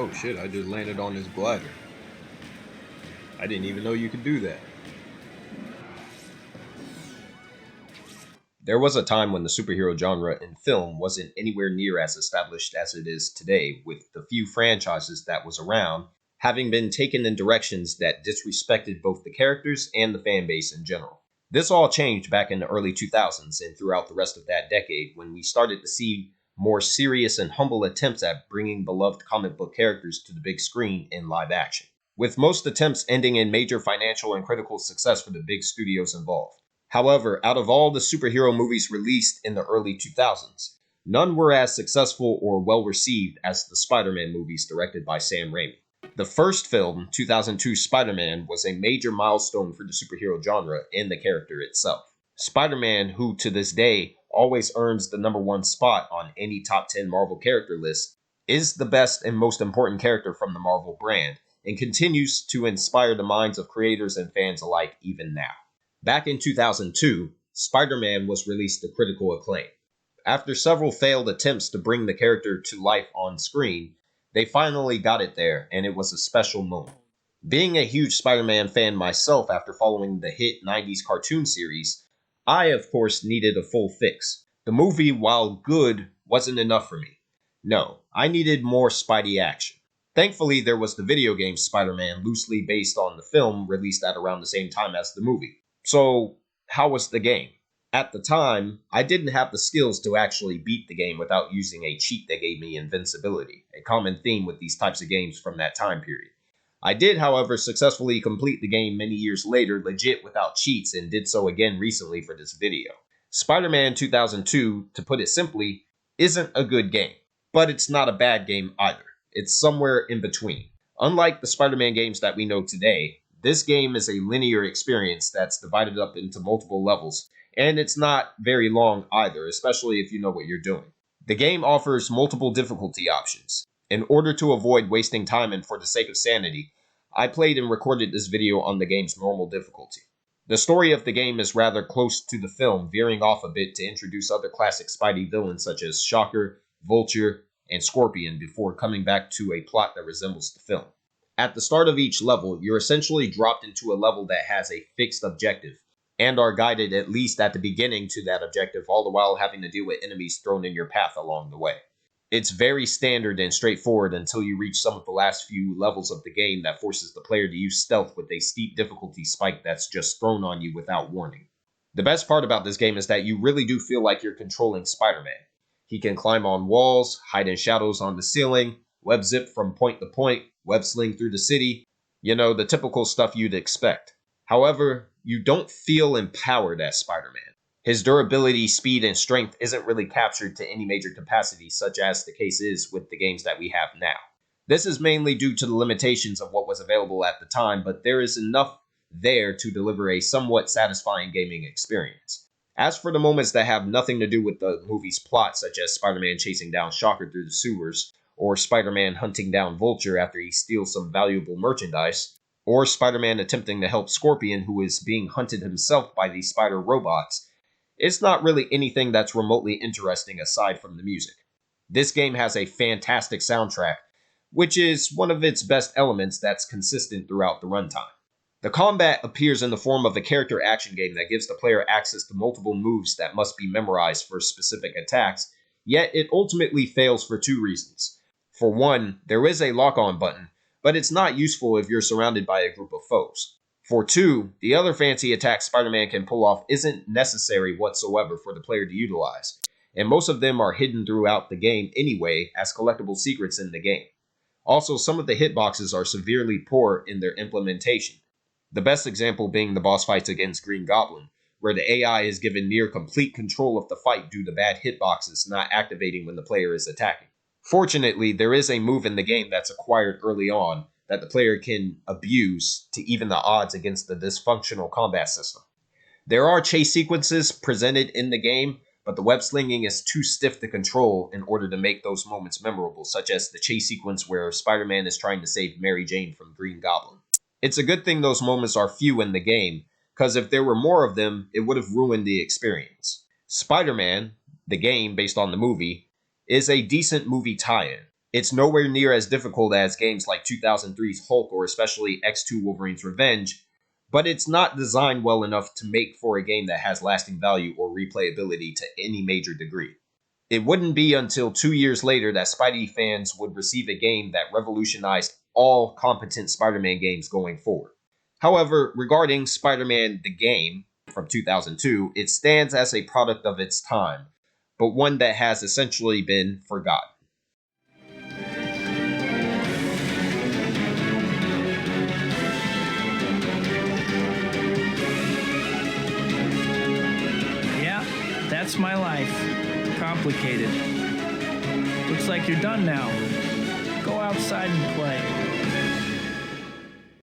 Oh shit, I just landed on this glider. I didn't even know you could do that. There was a time when the superhero genre in film wasn't anywhere near as established as it is today, with the few franchises that was around having been taken in directions that disrespected both the characters and the fan base in general. This all changed back in the early 2000s and throughout the rest of that decade when we started to see more serious and humble attempts at bringing beloved comic book characters to the big screen in live action, with most attempts ending in major financial and critical success for the big studios involved. However, out of all the superhero movies released in the early 2000s, none were as successful or well received as the Spider-Man movies directed by Sam Raimi. The first film, 2002 Spider-Man, was a major milestone for the superhero genre and the character itself. Spider-Man, who to this day always earns the #1 spot on any top 10 Marvel character list, is the best and most important character from the Marvel brand and continues to inspire the minds of creators and fans alike even now. Back in 2002, Spider-Man was released to critical acclaim. After several failed attempts to bring the character to life on screen, they finally got it there, and it was a special moment. Being a huge Spider-Man fan myself after following the hit 90s cartoon series, I of course needed a full fix. The movie, while good, wasn't enough for me. No, I needed more Spidey action. Thankfully, there was the video game Spider-Man loosely based on the film released at around the same time as the movie. So, how was the game? At the time, I didn't have the skills to actually beat the game without using a cheat that gave me invincibility, a common theme with these types of games from that time period. I did, however, successfully complete the game many years later, legit without cheats, and did so again recently for this video. Spider-Man 2002, to put it simply, isn't a good game, but it's not a bad game either. It's somewhere in between. Unlike the Spider-Man games that we know today, this game is a linear experience that's divided up into multiple levels, and it's not very long either, especially if you know what you're doing. The game offers multiple difficulty options. In order to avoid wasting time and for the sake of sanity, I played and recorded this video on the game's normal difficulty. The story of the game is rather close to the film, veering off a bit to introduce other classic Spidey villains such as Shocker, Vulture, and Scorpion before coming back to a plot that resembles the film. At the start of each level, you're essentially dropped into a level that has a fixed objective, and are guided at least at the beginning to that objective, all the while having to deal with enemies thrown in your path along the way. It's very standard and straightforward until you reach some of the last few levels of the game that forces the player to use stealth with a steep difficulty spike that's just thrown on you without warning. The best part about this game is that you really do feel like you're controlling Spider-Man. He can climb on walls, hide in shadows on the ceiling, web zip from point to point, web sling through the city, the typical stuff you'd expect. However, you don't feel empowered as Spider-Man. His durability, speed, and strength isn't really captured to any major capacity, such as the case is with the games that we have now. This is mainly due to the limitations of what was available at the time, but there is enough there to deliver a somewhat satisfying gaming experience. As for the moments that have nothing to do with the movie's plot, such as Spider-Man chasing down Shocker through the sewers, or Spider-Man hunting down Vulture after he steals some valuable merchandise, or Spider-Man attempting to help Scorpion, who is being hunted himself by these spider robots, it's not really anything that's remotely interesting aside from the music. This game has a fantastic soundtrack, which is one of its best elements that's consistent throughout the runtime. The combat appears in the form of a character action game that gives the player access to multiple moves that must be memorized for specific attacks, yet it ultimately fails for two reasons. For one, there is a lock-on button, but it's not useful if you're surrounded by a group of foes. For two, the other fancy attack Spider-Man can pull off isn't necessary whatsoever for the player to utilize, and most of them are hidden throughout the game anyway as collectible secrets in the game. Also, some of the hitboxes are severely poor in their implementation. The best example being the boss fights against Green Goblin, where the AI is given near complete control of the fight due to bad hitboxes not activating when the player is attacking. Fortunately, there is a move in the game that's acquired early on that the player can abuse to even the odds against the dysfunctional combat system. There are chase sequences presented in the game, but the web slinging is too stiff to control in order to make those moments memorable, such as the chase sequence where Spider-Man is trying to save Mary Jane from Green Goblin. It's a good thing those moments are few in the game, because if there were more of them, it would have ruined the experience. Spider-Man, the game based on the movie, is a decent movie tie-in. It's nowhere near as difficult as games like 2003's Hulk or especially X2 Wolverine's Revenge, but it's not designed well enough to make for a game that has lasting value or replayability to any major degree. It wouldn't be until 2 years later that Spidey fans would receive a game that revolutionized all competent Spider-Man games going forward. However, regarding Spider-Man the game from 2002, it stands as a product of its time, but one that has essentially been forgotten. Yeah, that's my life. Complicated. Looks like you're done now. Go outside and play.